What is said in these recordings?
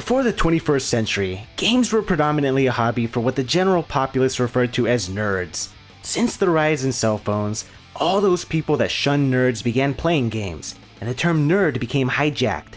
Before the 21st century, games were predominantly a hobby for what the general populace referred to as nerds. Since the rise in cell phones, all those people that shunned nerds began playing games, and the term nerd became hijacked.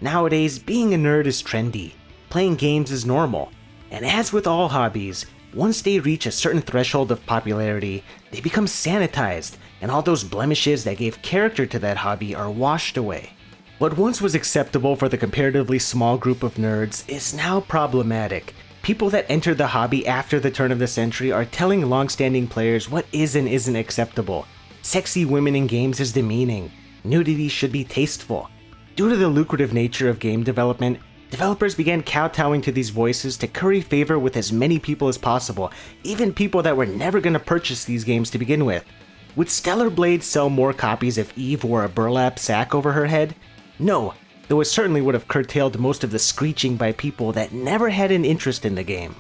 Nowadays, being a nerd is trendy, playing games is normal, and as with all hobbies, once they reach a certain threshold of popularity, they become sanitized, and all those blemishes that gave character to that hobby are washed away. What once was acceptable for the comparatively small group of nerds is now problematic. People that entered the hobby after the turn of the century are telling long-standing players what is and isn't acceptable. Sexy women in games is demeaning. Nudity should be tasteful. Due to the lucrative nature of game development, developers began kowtowing to these voices to curry favor with as many people as possible, even people that were never going to purchase these games to begin with. Would Stellar Blade sell more copies if Eve wore a burlap sack over her head? No, though it certainly would have curtailed most of the screeching by people that never had an interest in the game.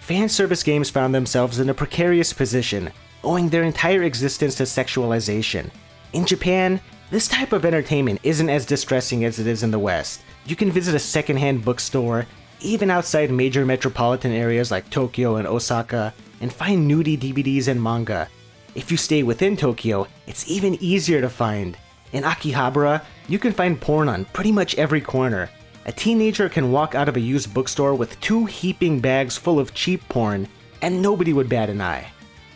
Fan service games found themselves in a precarious position, owing their entire existence to sexualization. In Japan, this type of entertainment isn't as distressing as it is in the West. You can visit a secondhand bookstore, even outside major metropolitan areas like Tokyo and Osaka, and find nudie DVDs and manga. If you stay within Tokyo, it's even easier to find. In Akihabara, you can find porn on pretty much every corner. A teenager can walk out of a used bookstore with 2 heaping bags full of cheap porn, and nobody would bat an eye.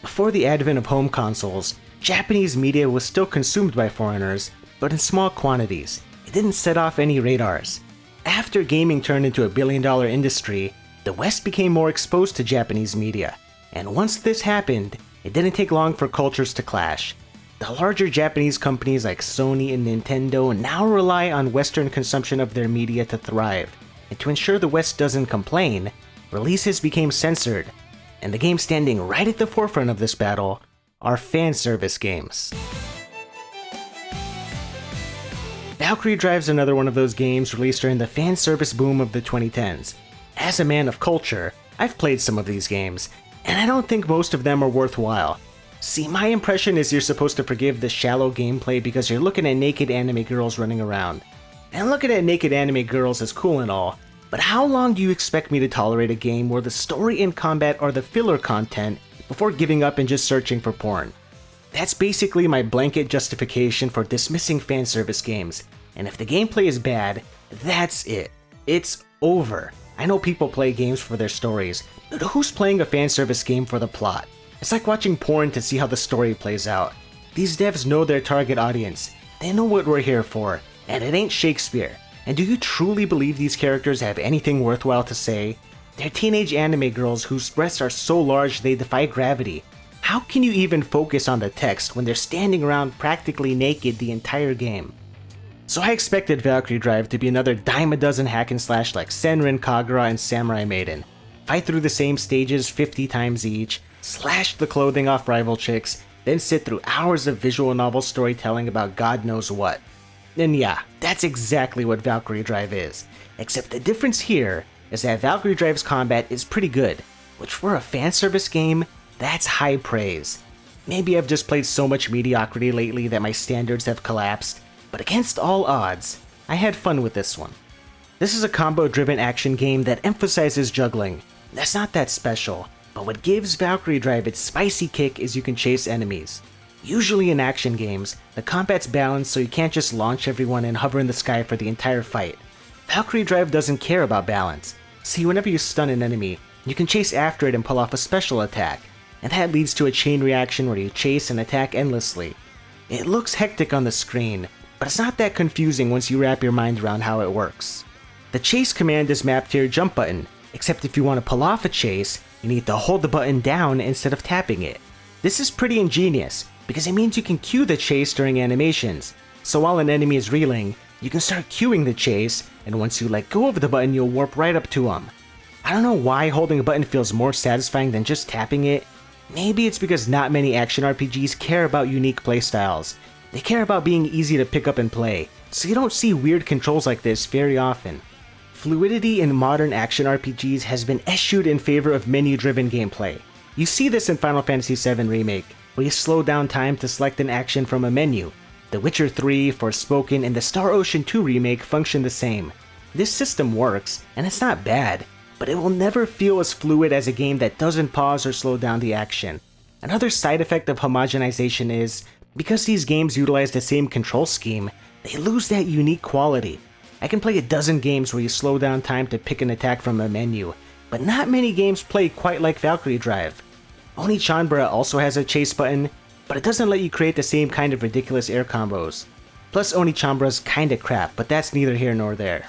Before the advent of home consoles, Japanese media was still consumed by foreigners, but in small quantities. It didn't set off any radars. After gaming turned into a billion-dollar industry, the West became more exposed to Japanese media, and once this happened, it didn't take long for cultures to clash. The larger Japanese companies like Sony and Nintendo now rely on Western consumption of their media to thrive, and to ensure the West doesn't complain, releases became censored, and the game standing right at the forefront of this battle are fan service games. Valkyrie Drive is another one of those games released during the fan service boom of the 2010s. As a man of culture, I've played some of these games, and I don't think most of them are worthwhile. See, my impression is you're supposed to forgive the shallow gameplay because you're looking at naked anime girls running around. And looking at naked anime girls is cool and all, but how long do you expect me to tolerate a game where the story and combat are the filler content before giving up and just searching for porn? That's basically my blanket justification for dismissing fan service games, and if the gameplay is bad, that's it. It's over. I know people play games for their stories, but who's playing a fan service game for the plot? It's like watching porn to see how the story plays out. These devs know their target audience. They know what we're here for, and it ain't Shakespeare. And do you truly believe these characters have anything worthwhile to say? They're teenage anime girls whose breasts are so large they defy gravity. How can you even focus on the text when they're standing around practically naked the entire game? So I expected Valkyrie Drive to be another dime a dozen hack and slash like Senran Kagura and Samurai Maiden. Fight through the same stages 50 times each, slash the clothing off rival chicks, then sit through hours of visual novel storytelling about God knows what. And yeah, that's exactly what Valkyrie Drive is. Except the difference here is that Valkyrie Drive's combat is pretty good, which for a fan service game, that's high praise. Maybe I've just played so much mediocrity lately that my standards have collapsed, but against all odds, I had fun with this one. This is a combo-driven action game that emphasizes juggling. That's not that special, but what gives Valkyrie Drive its spicy kick is you can chase enemies. Usually in action games, the combat's balanced so you can't just launch everyone and hover in the sky for the entire fight. Valkyrie Drive doesn't care about balance. See, whenever you stun an enemy, you can chase after it and pull off a special attack, and that leads to a chain reaction where you chase and attack endlessly. It looks hectic on the screen, but it's not that confusing once you wrap your mind around how it works. The chase command is mapped to your jump button, except if you want to pull off a chase, you need to hold the button down instead of tapping it. This is pretty ingenious, because it means you can cue the chase during animations, so while an enemy is reeling, you can start cueing the chase, and once you let go of the button you'll warp right up to them. I don't know why holding a button feels more satisfying than just tapping it. Maybe it's because not many action RPGs care about unique playstyles. They care about being easy to pick up and play, so you don't see weird controls like this very often. Fluidity in modern action RPGs has been eschewed in favor of menu-driven gameplay. You see this in Final Fantasy VII Remake, where you slow down time to select an action from a menu. The Witcher 3, Forspoken, and the Star Ocean 2 remake function the same. This system works, and it's not bad, but it will never feel as fluid as a game that doesn't pause or slow down the action. Another side effect of homogenization is, because these games utilize the same control scheme, they lose that unique quality. I can play a dozen games where you slow down time to pick an attack from a menu, but not many games play quite like Valkyrie Drive. Onechanbara also has a chase button, but it doesn't let you create the same kind of ridiculous air combos. Plus Onechanbara's kinda crap, but that's neither here nor there.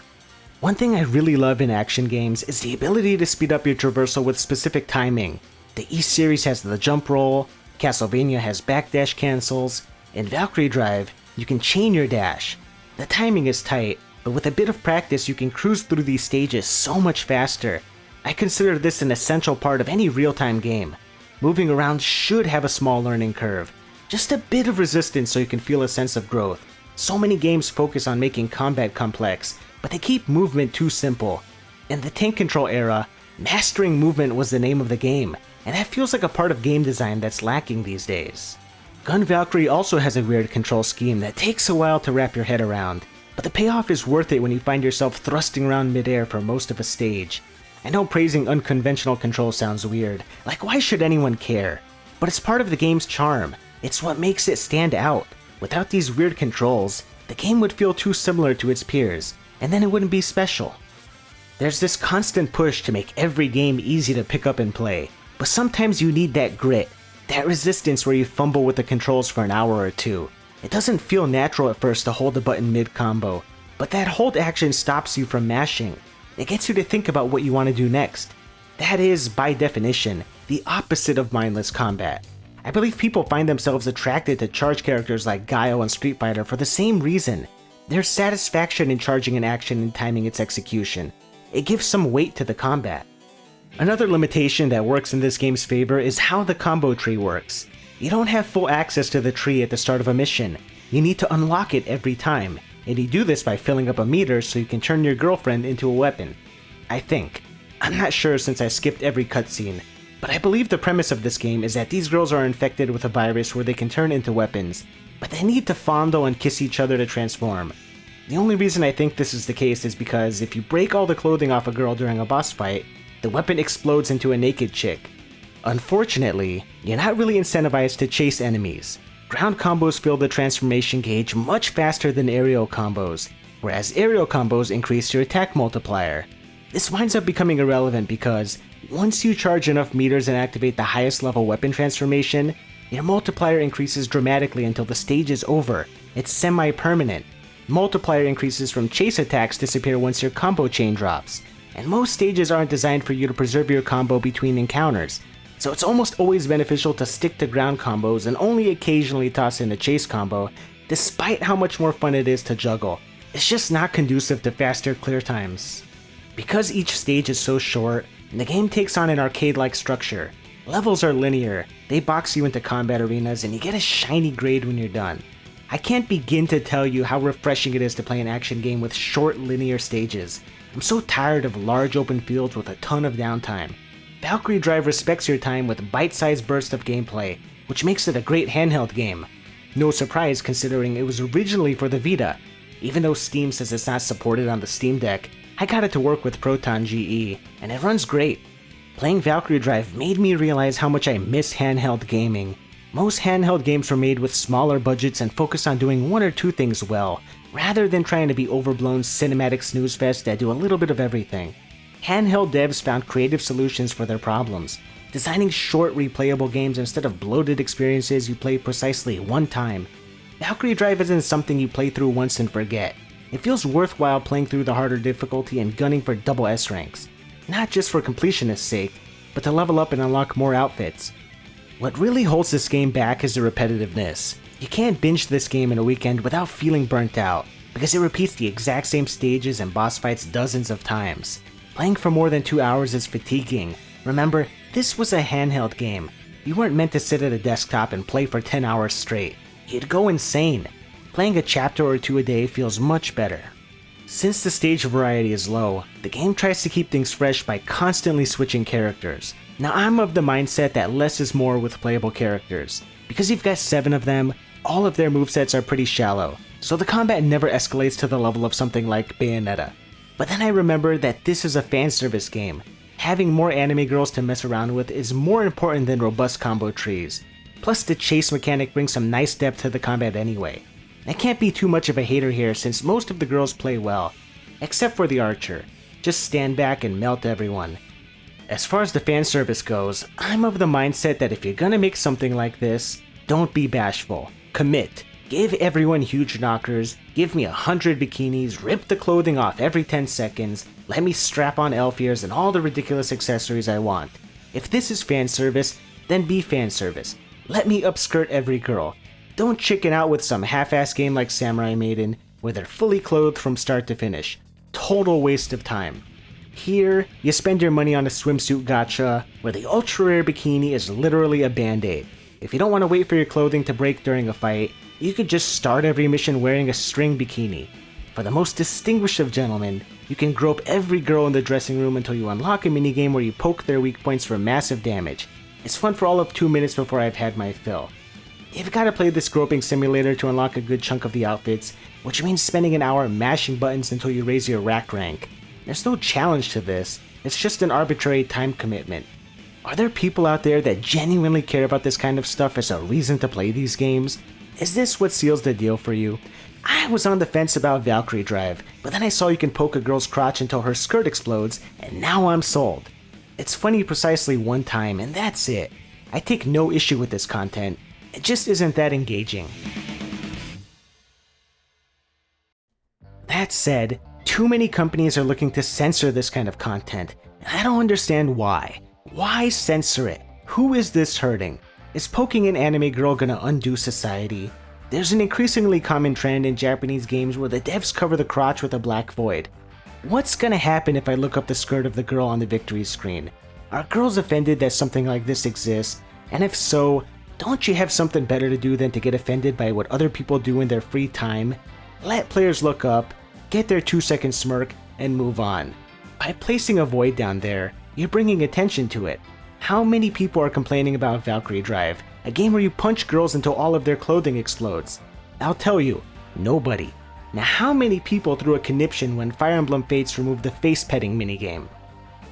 One thing I really love in action games is the ability to speed up your traversal with specific timing. The East series has the jump roll, Castlevania has backdash cancels, in Valkyrie Drive, you can chain your dash. The timing is tight, but with a bit of practice you can cruise through these stages so much faster. I consider this an essential part of any real-time game. Moving around should have a small learning curve. Just a bit of resistance so you can feel a sense of growth. So many games focus on making combat complex, but they keep movement too simple. In the tank control era, mastering movement was the name of the game, and that feels like a part of game design that's lacking these days. Gun Valkyrie also has a weird control scheme that takes a while to wrap your head around, but the payoff is worth it when you find yourself thrusting around midair for most of a stage. I know praising unconventional control sounds weird, like why should anyone care? But it's part of the game's charm. It's what makes it stand out. Without these weird controls, the game would feel too similar to its peers, and then it wouldn't be special. There's this constant push to make every game easy to pick up and play, but sometimes you need that grit, that resistance where you fumble with the controls for an hour or two. It doesn't feel natural at first to hold the button mid-combo, but that hold action stops you from mashing. It gets you to think about what you want to do next. That is, by definition, the opposite of mindless combat. I believe people find themselves attracted to charge characters like Guile and Street Fighter for the same reason. There's satisfaction in charging an action and timing its execution. It gives some weight to the combat. Another limitation that works in this game's favor is how the combo tree works. You don't have full access to the tree at the start of a mission. You need to unlock it every time, and you do this by filling up a meter so you can turn your girlfriend into a weapon. I think. I'm not sure since I skipped every cutscene, but I believe the premise of this game is that these girls are infected with a virus where they can turn into weapons, but they need to fondle and kiss each other to transform. The only reason I think this is the case is because if you break all the clothing off a girl during a boss fight, the weapon explodes into a naked chick. Unfortunately, you're not really incentivized to chase enemies. Ground combos fill the transformation gauge much faster than aerial combos, whereas aerial combos increase your attack multiplier. This winds up becoming irrelevant because once you charge enough meters and activate the highest level weapon transformation, your multiplier increases dramatically until the stage is over. It's semi-permanent. Multiplier increases from chase attacks disappear once your combo chain drops, and most stages aren't designed for you to preserve your combo between encounters, so it's almost always beneficial to stick to ground combos and only occasionally toss in a chase combo, despite how much more fun it is to juggle. It's just not conducive to faster clear times. Because each stage is so short, the game takes on an arcade-like structure. Levels are linear, they box you into combat arenas, and you get a shiny grade when you're done. I can't begin to tell you how refreshing it is to play an action game with short linear stages. I'm so tired of large open fields with a ton of downtime. Valkyrie Drive respects your time with bite-sized bursts of gameplay, which makes it a great handheld game. No surprise considering it was originally for the Vita. Even though Steam says it's not supported on the Steam Deck, I got it to work with Proton GE, and it runs great. Playing Valkyrie Drive made me realize how much I miss handheld gaming. Most handheld games were made with smaller budgets and focused on doing one or two things well, rather than trying to be overblown cinematic snooze fests that do a little bit of everything. Handheld devs found creative solutions for their problems, designing short replayable games instead of bloated experiences you play precisely one time. Valkyrie Drive isn't something you play through once and forget. It feels worthwhile playing through the harder difficulty and gunning for double S ranks, not just for completionist's sake, but to level up and unlock more outfits. What really holds this game back is the repetitiveness. You can't binge this game in a weekend without feeling burnt out, because it repeats the exact same stages and boss fights dozens of times. Playing for more than 2 hours is fatiguing. Remember, this was a handheld game. You weren't meant to sit at a desktop and play for 10 hours straight. You'd go insane. Playing a chapter or two a day feels much better. Since the stage variety is low, the game tries to keep things fresh by constantly switching characters. Now I'm of the mindset that less is more with playable characters. Because you've got 7 of them, all of their movesets are pretty shallow, so the combat never escalates to the level of something like Bayonetta. But then I remember that this is a fan service game. Having more anime girls to mess around with is more important than robust combo trees. Plus the chase mechanic brings some nice depth to the combat anyway. I can't be too much of a hater here since most of the girls play well, except for the archer. Just stand back and melt everyone. As far as the fan service goes, I'm of the mindset that if you're gonna make something like this, don't be bashful. Commit. Give everyone huge knockers, give me 100 bikinis, rip the clothing off every 10 seconds, let me strap on elf ears and all the ridiculous accessories I want. If this is fan service, then be fan service. Let me upskirt every girl. Don't chicken out with some half-ass game like Samurai Maiden, where they're fully clothed from start to finish. Total waste of time. Here, you spend your money on a swimsuit gacha, where the ultra-rare bikini is literally a band-aid. If you don't want to wait for your clothing to break during a fight, you could just start every mission wearing a string bikini. For the most distinguished of gentlemen, you can grope every girl in the dressing room until you unlock a minigame where you poke their weak points for massive damage. It's fun for all of 2 minutes before I've had my fill. You've gotta play this groping simulator to unlock a good chunk of the outfits, which means spending an hour mashing buttons until you raise your rack rank. There's no challenge to this, it's just an arbitrary time commitment. Are there people out there that genuinely care about this kind of stuff as a reason to play these games? Is this what seals the deal for you? I was on the fence about Valkyrie Drive, but then I saw you can poke a girl's crotch until her skirt explodes, and now I'm sold. It's funny precisely one time, and that's it. I take no issue with this content, it just isn't that engaging. That said, too many companies are looking to censor this kind of content, and I don't understand why. Why censor it? Who is this hurting? Is poking an anime girl gonna undo society? There's an increasingly common trend in Japanese games where the devs cover the crotch with a black void. What's gonna happen if I look up the skirt of the girl on the victory screen? Are girls offended that something like this exists? And if so, don't you have something better to do than to get offended by what other people do in their free time? Let players look up, get their 2-second smirk, and move on. By placing a void down there, you're bringing attention to it. How many people are complaining about Valkyrie Drive, a game where you punch girls until all of their clothing explodes? I'll tell you, nobody. Now how many people threw a conniption when Fire Emblem Fates removed the face-petting minigame?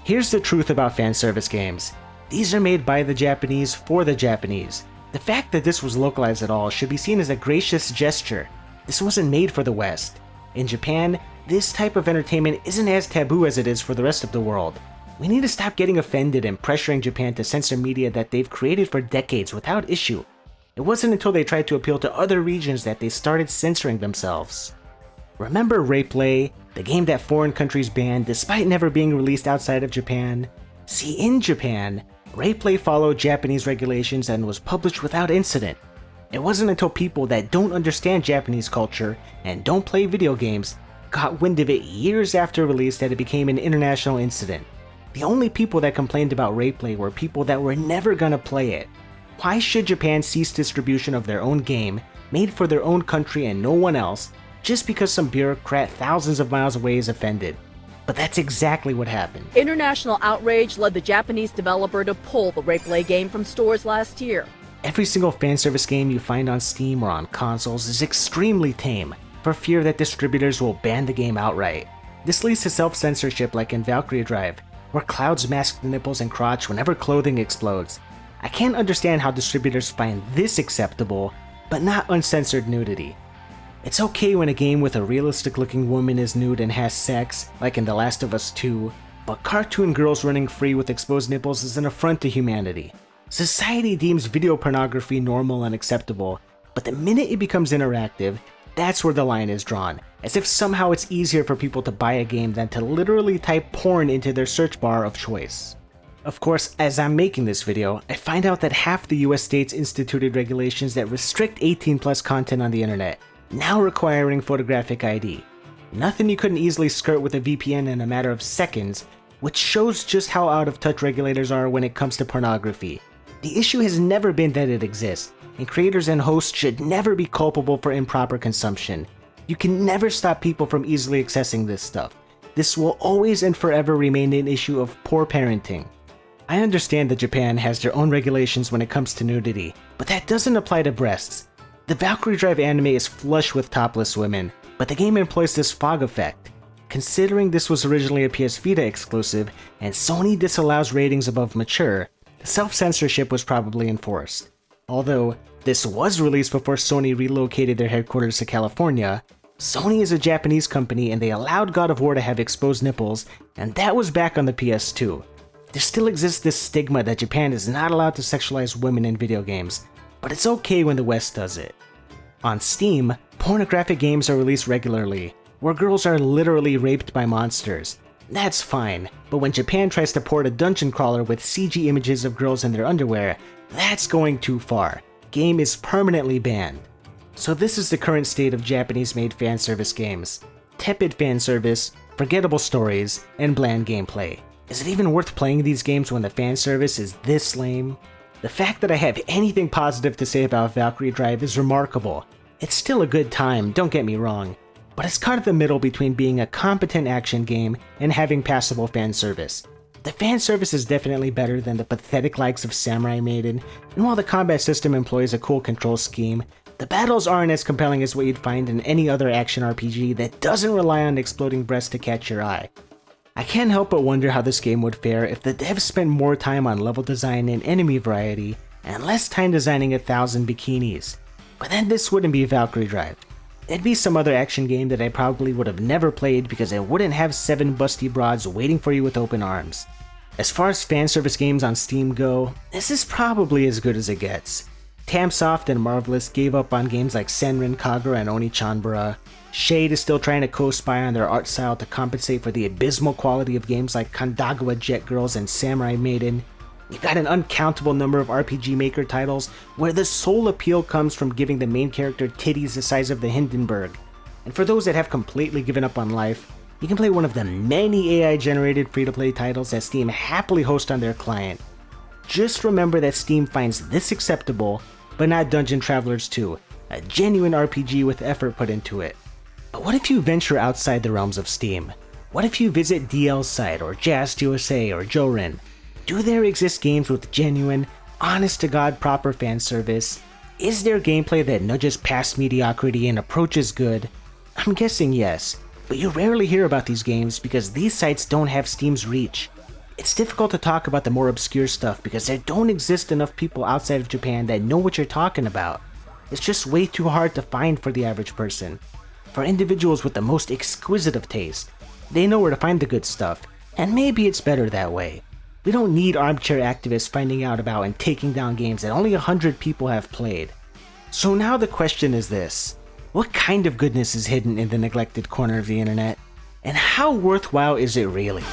Here's the truth about fan service games. These are made by the Japanese for the Japanese. The fact that this was localized at all should be seen as a gracious gesture. This wasn't made for the West. In Japan, this type of entertainment isn't as taboo as it is for the rest of the world. We need to stop getting offended and pressuring Japan to censor media that they've created for decades without issue. It wasn't until they tried to appeal to other regions that they started censoring themselves. Remember Rapeplay, the game that foreign countries banned despite never being released outside of Japan? See, in Japan, Rapeplay followed Japanese regulations and was published without incident. It wasn't until people that don't understand Japanese culture and don't play video games got wind of it years after release that it became an international incident. The only people that complained about Rapeplay were people that were never gonna play it. Why should Japan cease distribution of their own game, made for their own country and no one else, just because some bureaucrat thousands of miles away is offended? But that's exactly what happened. International outrage led the Japanese developer to pull the Rapeplay game from stores last year. Every single fan service game you find on Steam or on consoles is extremely tame, for fear that distributors will ban the game outright. This leads to self-censorship like in Valkyrie Drive, where Clouds mask the nipples and crotch whenever clothing explodes. I can't understand how distributors find this acceptable, but not uncensored nudity. It's okay when a game with a realistic looking woman is nude and has sex, like in The Last of Us 2, but cartoon girls running free with exposed nipples is an affront to humanity. Society deems video pornography normal and acceptable, but the minute it becomes interactive, that's where the line is drawn, as if somehow it's easier for people to buy a game than to literally type porn into their search bar of choice. Of course, as I'm making this video, I find out that half the US states instituted regulations that restrict 18+ content on the internet, now requiring photographic ID. Nothing you couldn't easily skirt with a VPN in a matter of seconds, which shows just how out of touch regulators are when it comes to pornography. The issue has never been that it exists, and creators and hosts should never be culpable for improper consumption. You can never stop people from easily accessing this stuff. This will always and forever remain an issue of poor parenting. I understand that Japan has their own regulations when it comes to nudity, but that doesn't apply to breasts. The Valkyrie Drive anime is flush with topless women, but the game employs this fog effect. considering this was originally a PS Vita exclusive and Sony disallows ratings above mature, the self-censorship was probably enforced. Although this was released before Sony relocated their headquarters to California, Sony is a Japanese company and they allowed God of War to have exposed nipples, and that was back on the PS2. There still exists this stigma that Japan is not allowed to sexualize women in video games, but it's okay when the West does it. On Steam, pornographic games are released regularly, where girls are literally raped by monsters. That's fine, but when Japan tries to port a dungeon crawler with CG images of girls in their underwear, that's going too far. Game is permanently banned. So this is the current state of Japanese-made fanservice games. Tepid fanservice, forgettable stories, and bland gameplay. Is it even worth playing these games when the fanservice is this lame? The fact that I have anything positive to say about Valkyrie Drive is remarkable. It's still a good time, don't get me wrong, but it's caught in the middle between being a competent action game and having passable fanservice. The fanservice is definitely better than the pathetic likes of Samurai Maiden, and while the combat system employs a cool control scheme, the battles aren't as compelling as what you'd find in any other action RPG that doesn't rely on exploding breasts to catch your eye. I can't help but wonder how this game would fare if the devs spent more time on level design and enemy variety, and less time designing 1,000 bikinis. But then this wouldn't be Valkyrie Drive. It'd be some other action game that I probably would have never played because it wouldn't have 7 busty broads waiting for you with open arms. As far as fanservice games on Steam go, this is probably as good as it gets. Tamsoft and Marvelous gave up on games like Senran Kagura and Onechanbara. Shade is still trying to co-spy on their art style to compensate for the abysmal quality of games like Kandagawa Jet Girls and Samurai Maiden. We've got an uncountable number of RPG Maker titles where the sole appeal comes from giving the main character titties the size of the Hindenburg. And for those that have completely given up on life, you can play one of the many AI-generated free-to-play titles that Steam happily hosts on their client. Just remember that Steam finds this acceptable, but not Dungeon Travelers 2, a genuine RPG with effort put into it. But what if you venture outside the realms of Steam? What if you visit DL's site, or Just USA, or Jorin? Do there exist games with genuine, honest-to-God proper fan service? Is there gameplay that nudges past mediocrity and approaches good? I'm guessing yes, but you rarely hear about these games because these sites don't have Steam's reach. It's difficult to talk about the more obscure stuff because there don't exist enough people outside of Japan that know what you're talking about. It's just way too hard to find for the average person. For individuals with the most exquisite of taste, they know where to find the good stuff, and maybe it's better that way. We don't need armchair activists finding out about and taking down games that only 100 people have played. So now the question is this: what kind of goodness is hidden in the neglected corner of the internet? And how worthwhile is it really?